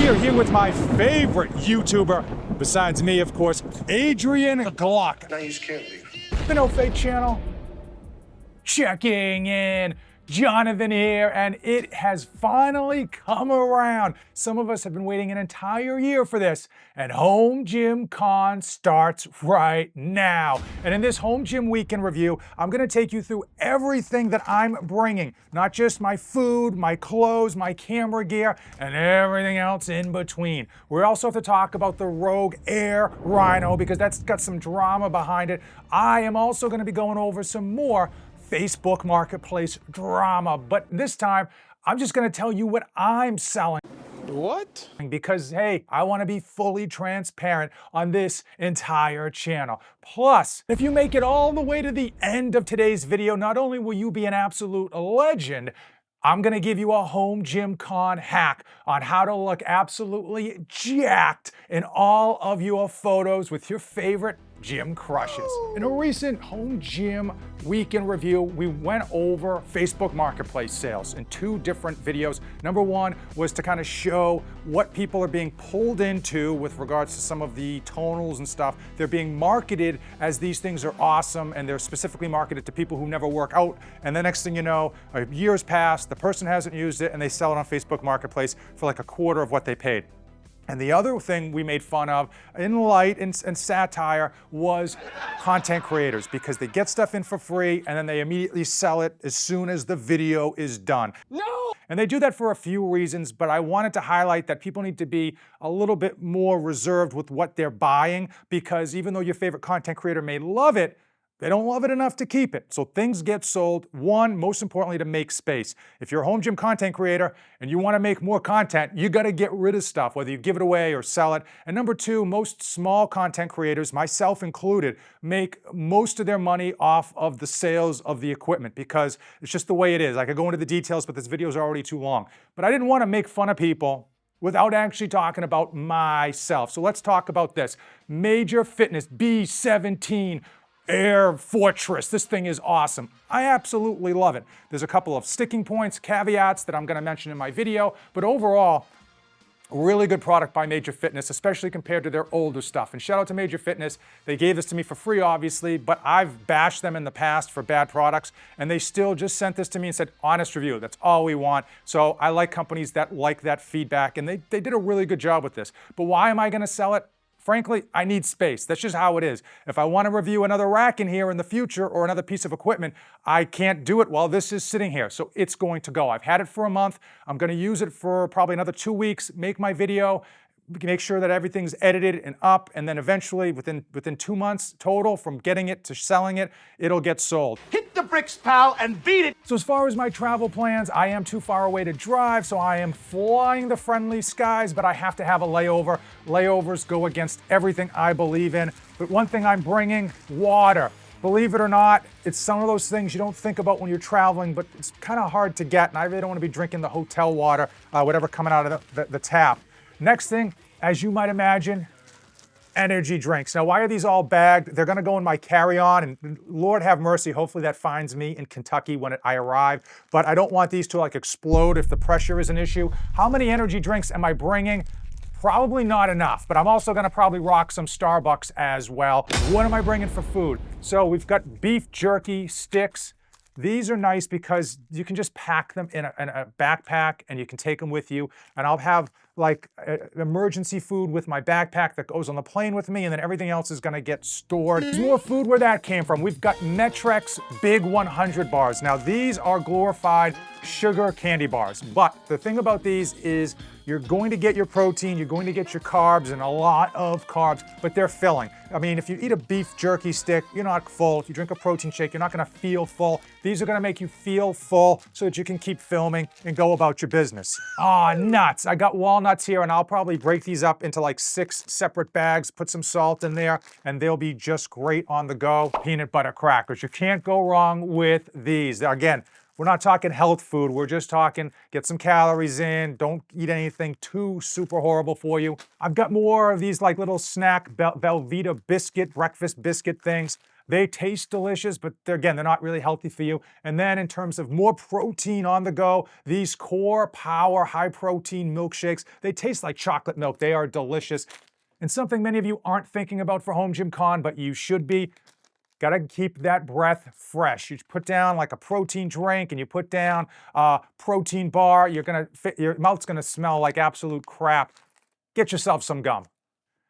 We are here with my favorite YouTuber, besides me, of course, Adrian Glock. Now you just can't leave. The No Fake channel. Checking in. Jonathan here, and it has finally come around. Some of us have been waiting an entire year for this, and Home Gym Con starts right now. And in this Home Gym Weekend review, I'm gonna take you through everything that I'm bringing, not just my food, my clothes, my camera gear, and everything else in between. We also have to talk about the Rogue Air Rhino because that's got some drama behind it. I am also gonna be going over some more Facebook Marketplace drama, but this time I'm just gonna tell you what I'm selling. What? Because, hey, I wanna be fully transparent on this entire channel. Plus, if you make it all the way to the end of today's video, not only will you be an absolute legend, I'm gonna give you a Home Gym Con hack on how to look absolutely jacked in all of your photos with your favorite gym crushes. In a recent Home Gym Weekend review, we went over Facebook Marketplace sales in two different videos. Number one was to kind of show what people are being pulled into with regards to some of the tonals and stuff. They're being marketed as these things are awesome, and they're specifically marketed to people who never work out. And the next thing you know, years pass, the person hasn't used it, and they sell it on Facebook Marketplace for like a quarter of what they paid. And the other thing we made fun of in light and satire was content creators, because they get stuff in for free and then they immediately sell it as soon as the video is done. No! And they do that for a few reasons, but I wanted to highlight that people need to be a little bit more reserved with what they're buying, because even though your favorite content creator may love it, they don't love it enough to keep it. So things get sold, one, most importantly, to make space. If you're a home gym content creator and you wanna make more content, you gotta get rid of stuff, whether you give it away or sell it. And number two, most small content creators, myself included, make most of their money off of the sales of the equipment, because it's just the way it is. I could go into the details, but this video is already too long. But I didn't wanna make fun of people without actually talking about myself. So let's talk about this. Major Fitness B17 Air Fortress. This thing is awesome. I absolutely love it. There's a couple of sticking points, caveats that I'm gonna mention in my video, but overall, really good product by Major Fitness, especially compared to their older stuff. And shout out to Major Fitness. They gave this to me for free, obviously, but I've bashed them in the past for bad products, and they still just sent this to me and said, honest review, that's all we want. So I like companies that like that feedback, and they did a really good job with this. But why am I gonna sell it? Frankly, I need space. That's just how it is. If I want to review another rack in here in the future or another piece of equipment, I can't do it while this is sitting here. So it's going to go. I've had it for a month. I'm going to use it for probably another 2 weeks, make my video, make sure that everything's edited and up, and then eventually within 2 months total from getting it to selling it, it'll get sold. Hit the bricks, pal, and beat it. So as far as my travel plans, I am too far away to drive, so I am flying the friendly skies, but I have to have a layover. Layovers go against everything I believe in. But one thing I'm bringing, water. Believe it or not, it's some of those things you don't think about when you're traveling, but it's kind of hard to get, and I really don't want to be drinking the hotel water, whatever coming out of the tap. Next thing, as you might imagine, energy drinks. Now, why are these all bagged? They're gonna go in my carry-on, and Lord have mercy, hopefully that finds me in Kentucky when I arrive. But I don't want these to like explode if the pressure is an issue. How many energy drinks am I bringing? Probably not enough, but I'm also gonna probably rock some Starbucks as well. What am I bringing for food? So we've got beef jerky sticks. These are nice because you can just pack them in a backpack and you can take them with you. And I'll have like emergency food with my backpack that goes on the plane with me, and then everything else is gonna get stored. There's more food where that came from. We've got Metrex Big 100 bars. Now these are glorified sugar candy bars, but the thing about these is you're going to get your protein, you're going to get your carbs, and a lot of carbs, but they're filling. I mean, if you eat a beef jerky stick, you're not full. If you drink a protein shake, you're not gonna feel full. These are gonna make you feel full so that you can keep filming and go about your business. Ah, nuts. I got walnuts here, and I'll probably break these up into like 6 separate bags, put some salt in there, and they'll be just great on the go. Peanut butter crackers. You can't go wrong with these. Again, we're not talking health food. We're just talking get some calories in. Don't eat anything too super horrible for you. I've got more of these like little snack Velveeta biscuit, breakfast biscuit things. They taste delicious, but they're not really healthy for you. And then in terms of more protein on the go, these Core Power high protein milkshakes, they taste like chocolate milk. They are delicious. And something many of you aren't thinking about for Home Gym Con, but you should be, gotta keep that breath fresh. You put down like a protein drink and you put down a protein bar, your mouth's gonna smell like absolute crap. Get yourself some gum.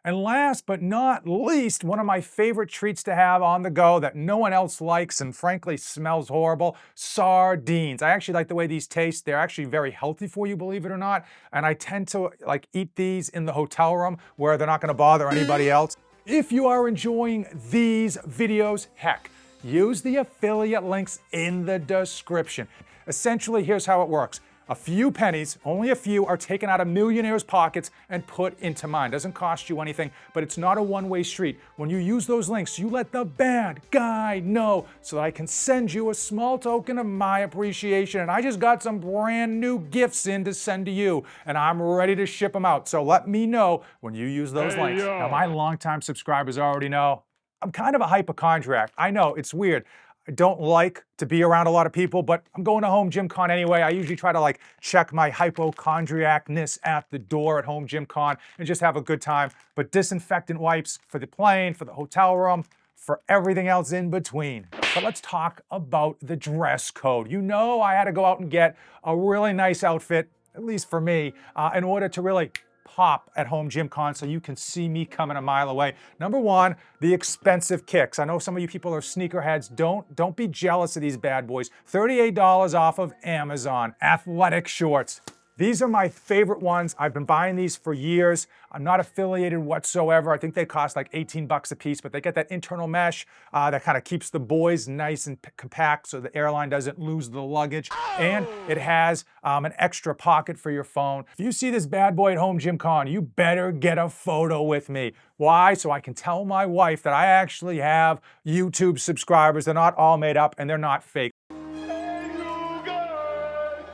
And last but not least, one of my favorite treats to have on the go that no one else likes and frankly smells horrible, sardines. I actually like the way these taste. They're actually very healthy for you, believe it or not. And I tend to like eat these in the hotel room where they're not gonna bother anybody else. If you are enjoying these videos, heck, use the affiliate links in the description. Essentially, here's how it works. A few pennies, only a few, are taken out of millionaires' pockets and put into mine. Doesn't cost you anything, but it's not a one-way street. When you use those links, you let the bad guy know so that I can send you a small token of my appreciation. And I just got some brand new gifts in to send to you, and I'm ready to ship them out. So let me know when you use those links. Now, my longtime subscribers already know I'm kind of a hypochondriac. I know, it's weird. I don't like to be around a lot of people, but I'm going to Home Gym Con anyway. I usually try to like check my hypochondriacness at the door at Home Gym Con and just have a good time. But disinfectant wipes for the plane, for the hotel room, for everything else in between. But let's talk about the dress code. You know, I had to go out and get a really nice outfit, at least for me, in order to really pop at Home Gym Con so you can see me coming a mile away. Number one, the expensive kicks. I know some of you people are sneakerheads. Don't be jealous of these bad boys. $38 off of Amazon. Athletic shorts. These are my favorite ones. I've been buying these for years. I'm not affiliated whatsoever. I think they cost like 18 bucks a piece, but they get that internal mesh that kind of keeps the boys nice and compact so the airline doesn't lose the luggage. And it has an extra pocket for your phone. If you see this bad boy at Home Gym Con, you better get a photo with me. Why? So I can tell my wife that I actually have YouTube subscribers. They're not all made up and they're not fake.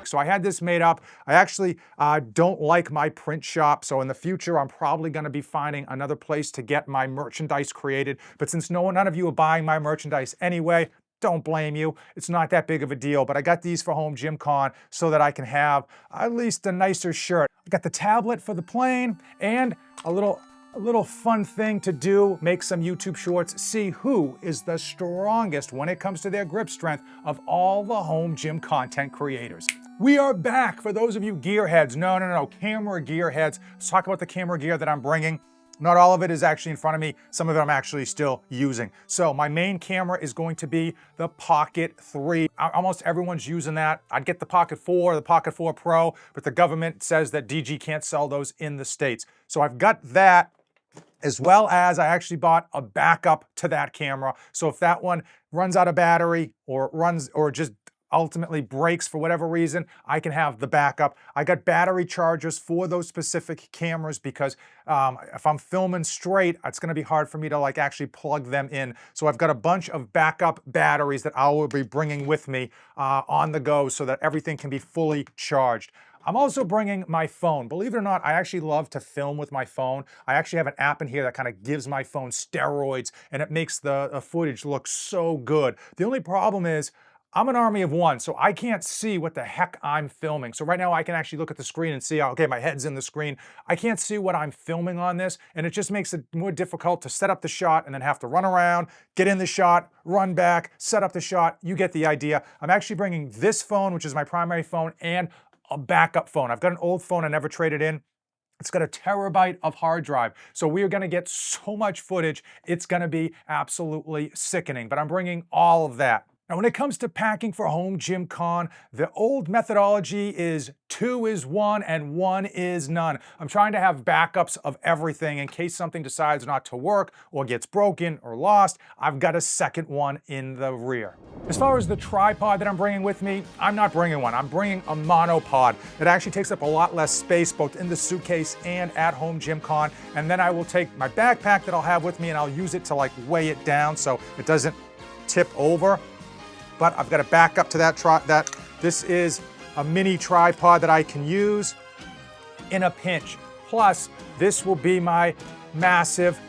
So I had this made up. I actually don't like my print shop. So in the future, I'm probably gonna be finding another place to get my merchandise created. But since none of you are buying my merchandise anyway, don't blame you. It's not that big of a deal, but I got these for Home Gym Con so that I can have at least a nicer shirt. I got the tablet for the plane and a little fun thing to do, make some YouTube shorts, see who is the strongest when it comes to their grip strength of all the home gym content creators. We are back for those of you gearheads. No, camera gearheads. Let's talk about the camera gear that I'm bringing. Not all of it is actually in front of me. Some of it I'm actually still using. So my main camera is going to be the Pocket 3. Almost everyone's using that. I'd get the Pocket 4 or the Pocket 4 Pro, but the government says that DG can't sell those in the States. So I've got that, as well as I actually bought a backup to that camera. So if that one runs out of battery or just ultimately breaks for whatever reason, I can have the backup. I got battery chargers for those specific cameras because if I'm filming straight, it's gonna be hard for me to like actually plug them in. So I've got a bunch of backup batteries that I will be bringing with me on the go so that everything can be fully charged. I'm also bringing my phone. Believe it or not, I actually love to film with my phone. I actually have an app in here that kind of gives my phone steroids and it makes the footage look so good. The only problem is I'm an army of one, so I can't see what the heck I'm filming. So right now I can actually look at the screen and see, okay, my head's in the screen. I can't see what I'm filming on this, and it just makes it more difficult to set up the shot and then have to run around, get in the shot, run back, set up the shot. You get the idea. I'm actually bringing this phone, which is my primary phone, and a backup phone. I've got an old phone I never traded in. It's got a terabyte of hard drive. So we are gonna get so much footage, it's gonna be absolutely sickening, but I'm bringing all of that. Now, when it comes to packing for Home Gym Con, the old methodology is 2 is 1 and 1 is none. I'm trying to have backups of everything in case something decides not to work or gets broken or lost. I've got a second one in the rear. As far as the tripod that I'm bringing with me, I'm not bringing one. I'm bringing a monopod. It actually takes up a lot less space both in the suitcase and at Home Gym Con. And then I will take my backpack that I'll have with me and I'll use it to like weigh it down so it doesn't tip over. But I've got a backup to that. This is a mini tripod that I can use in a pinch. Plus, this will be my massive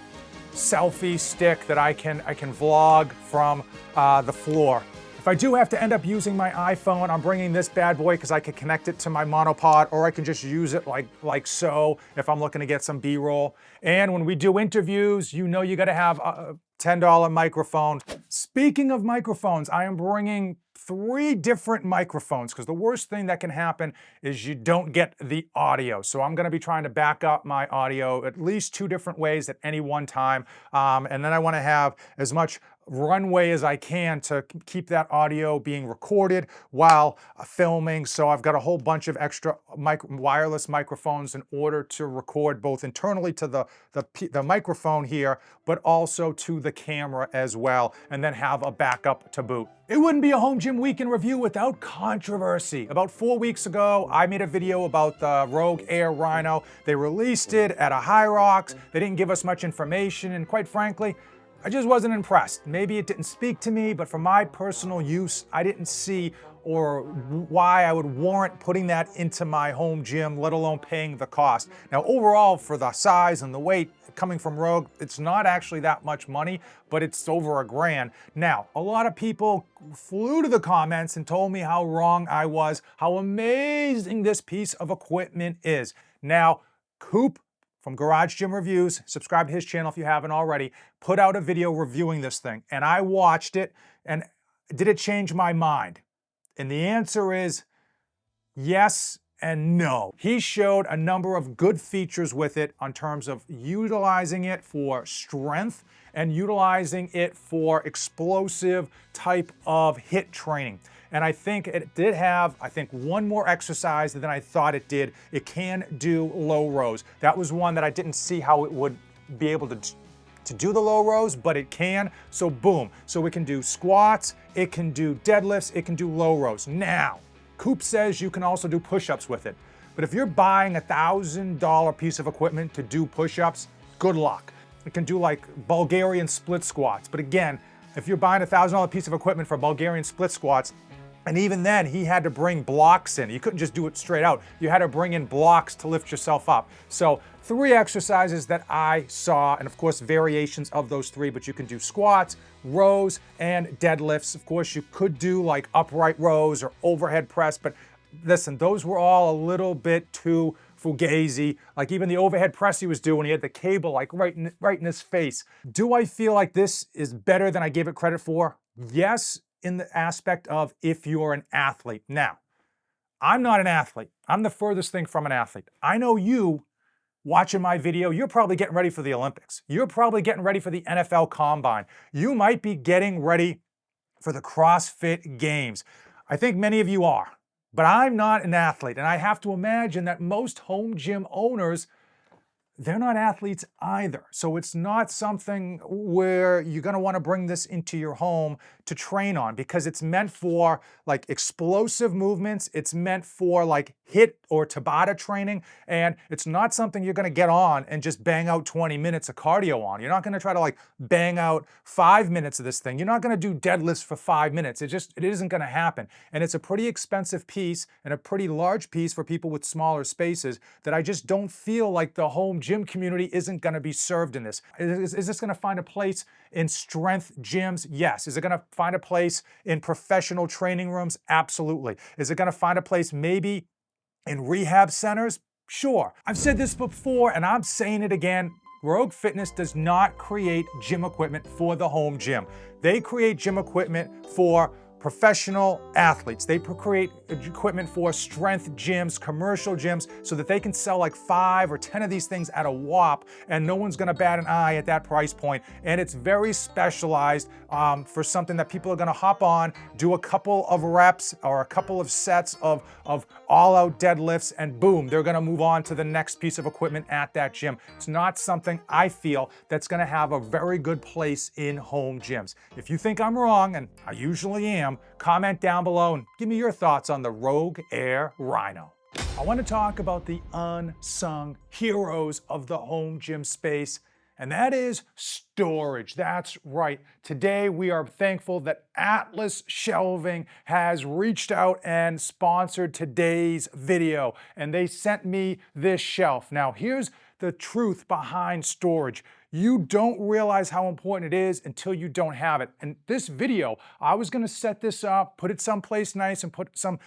selfie stick that I can vlog from the floor. If I do have to end up using my iPhone, I'm bringing this bad boy because I can connect it to my monopod, or I can just use it like so if I'm looking to get some B-roll. And when we do interviews, you know you got to have a $10 microphone. Speaking of microphones, I am bringing 3 different microphones because the worst thing that can happen is you don't get the audio. So I'm going to be trying to back up my audio at least 2 different ways at any one time. And then I want to have as much runway as I can to keep that audio being recorded while filming. So I've got a whole bunch of extra wireless microphones in order to record both internally to the microphone here, but also to the camera as well, and then have a backup to boot. It wouldn't be a home gym week in review without controversy. About 4 weeks ago, I made a video about the Rogue Air Rhino. They released it at a High Rocks. They didn't give us much information, and quite frankly, I just wasn't impressed. Maybe it didn't speak to me, but for my personal use, I didn't see or why I would warrant putting that into my home gym, let alone paying the cost. Now, overall, for the size and the weight coming from Rogue, it's not actually that much money, but it's over $1,000. Now, a lot of people flew to the comments and told me how wrong I was, how amazing this piece of equipment is. Now, Coop from Garage Gym Reviews, subscribe to his channel if you haven't already, put out a video reviewing this thing. And I watched it, and did it change my mind? And the answer is yes and no. He showed a number of good features with it in terms of utilizing it for strength and utilizing it for explosive type of HIIT training. And I think it did have, one more exercise than I thought it did. It can do low rows. That was one that I didn't see how it would be able to do the low rows, but it can, so boom. So it can do squats, it can do deadlifts, it can do low rows. Now, Coop says you can also do push-ups with it. But if you're buying a $1,000 piece of equipment to do push-ups, good luck. It can do like Bulgarian split squats. But again, if you're buying a $1,000 piece of equipment for Bulgarian split squats, and even then, he had to bring blocks in. You couldn't just do it straight out. You had to bring in blocks to lift yourself up. So 3 exercises that I saw, and of course, variations of those 3, but you can do squats, rows, and deadlifts. Of course, you could do like upright rows or overhead press, but listen, those were all a little bit too fugazi. Like even the overhead press he was doing, he had the cable like right in his face. Do I feel like this is better than I gave it credit for? Yes, in the aspect of if you're an athlete. Now, I'm not an athlete. I'm the furthest thing from an athlete. I know you watching my video, you're probably getting ready for the Olympics. You're probably getting ready for the NFL Combine. You might be getting ready for the CrossFit Games. I think many of you are, but I'm not an athlete. And I have to imagine that most home gym owners, they're not athletes either. So it's not something where you're going to want to bring this into your home to train on, because it's meant for like explosive movements. It's meant for like HIIT or Tabata training. And it's not something you're going to get on and just bang out 20 minutes of cardio on. You're not going to try to like bang out 5 minutes of this thing. You're not going to do deadlifts for 5 minutes. It isn't going to happen. And it's a pretty expensive piece and a pretty large piece for people with smaller spaces that I just don't feel like the home gym community isn't going to be served in this. Is this going to find a place in strength gyms? Yes. Is it going to find a place in professional training rooms? Absolutely. Is it going to find a place maybe in rehab centers? Sure. I've said this before and I'm saying it again. Rogue Fitness does not create gym equipment for the home gym. They create gym equipment for professional athletes. They create equipment for strength gyms, commercial gyms, so that they can sell like 5 or 10 of these things at a whop, and no one's gonna bat an eye at that price point. And it's very specialized for something that people are gonna hop on, do a couple of reps or a couple of sets of all-out deadlifts, and boom, they're gonna move on to the next piece of equipment at that gym. It's not something I feel that's gonna have a very good place in home gyms. If you think I'm wrong, and I usually am, comment down below and give me your thoughts on the Rogue Air Rhino. I want to talk about the unsung heroes of the home gym space, and that is storage. That's right. Today we are thankful that Atlas Shelving has reached out and sponsored today's video, and they sent me this shelf. Now here's the truth behind storage. You don't realize how important it is until you don't have it. And this video, I was gonna set this up, put it someplace nice and put some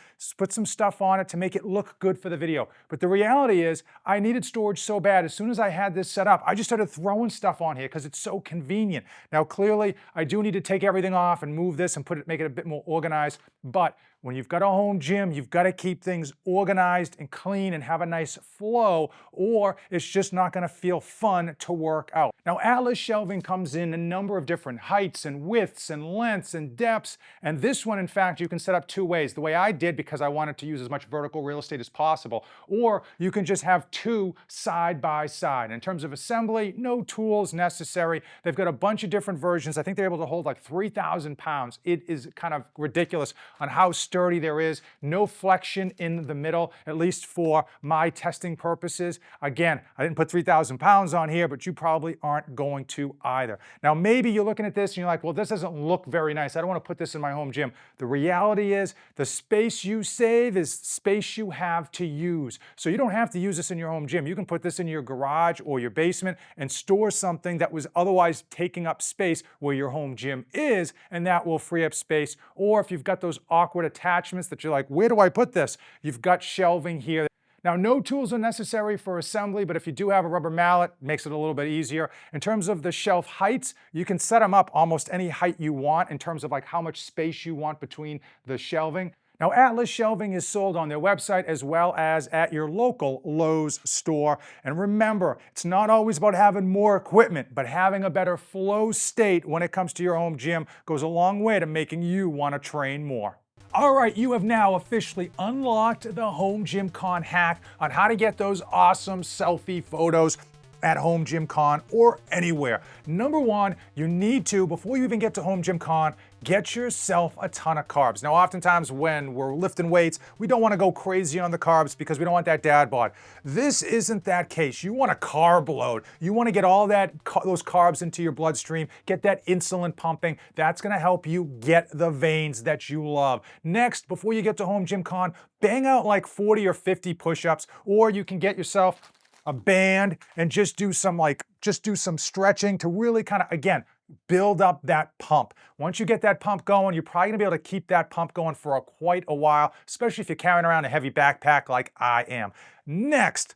stuff on it to make it look good for the video. But the reality is I needed storage so bad. As soon as I had this set up, I just started throwing stuff on here because it's so convenient. Now, clearly, I do need to take everything off and move this and make it a bit more organized. But when you've got a home gym, you've got to keep things organized and clean and have a nice flow, or it's just not going to feel fun to work out. Now, Atlas shelving comes in a number of different heights and widths and lengths and depths, and this one, in fact, you can set up two ways. The way I did, because I wanted to use as much vertical real estate as possible, or you can just have two side by side. In terms of assembly, no tools necessary. They've got a bunch of different versions. I think they're able to hold like 3,000 pounds. It is kind of ridiculous on how sturdy there is. No flexion in the middle, at least for my testing purposes. Again, I didn't put 3,000 pounds on here, but you probably aren't going to either. Now, maybe you're looking at this and you're like, well, this doesn't look very nice. I don't want to put this in my home gym. The reality is the space you save is space you have to use. So you don't have to use this in your home gym. You can put this in your garage or your basement and store something that was otherwise taking up space where your home gym is, and that will free up space. Or if you've got those awkward attachments that you're like, where do I put this? You've got shelving here. Now, no tools are necessary for assembly, but if you do have a rubber mallet, it makes it a little bit easier. In terms of the shelf heights, you can set them up almost any height you want in terms of like how much space you want between the shelving. Now, Atlas shelving is sold on their website as well as at your local Lowe's store. And remember, it's not always about having more equipment, but having a better flow state when it comes to your home gym goes a long way to making you want to train more. All right, you have now officially unlocked the Home Gym Con hack on how to get those awesome selfie photos at Home Gym Con or anywhere. Number one, you need to, before you even get to Home Gym Con, get yourself a ton of carbs. Now, oftentimes when we're lifting weights, we don't want to go crazy on the carbs because we don't want that dad bod. This isn't that case. You want a carb load. You want to get all those carbs into your bloodstream, get that insulin pumping. That's going to help you get the veins that you love. Next, before you get to Home Gym Con, bang out like 40 or 50 push-ups, or you can get yourself a band and just do some stretching to really kind of, again, build up that pump. Once you get that pump going, you're probably gonna be able to keep that pump going for quite a while, especially if you're carrying around a heavy backpack like I am. Next,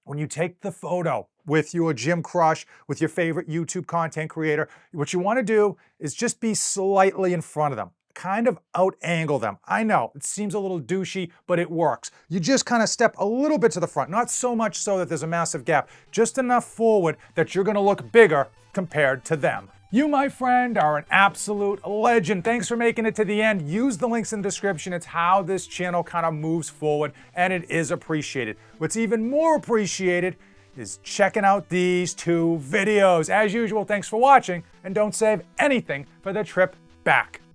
when you take the photo with your gym crush, with your favorite YouTube content creator, what you wanna do is just be slightly in front of them. Kind of out-angle them. I know, it seems a little douchey, but it works. You just kind of step a little bit to the front, not so much so that there's a massive gap, just enough forward that you're gonna look bigger compared to them. You, my friend, are an absolute legend. Thanks for making it to the end. Use the links in the description. It's how this channel kind of moves forward, and it is appreciated. What's even more appreciated is checking out these two videos. As usual, thanks for watching, and don't save anything for the trip back.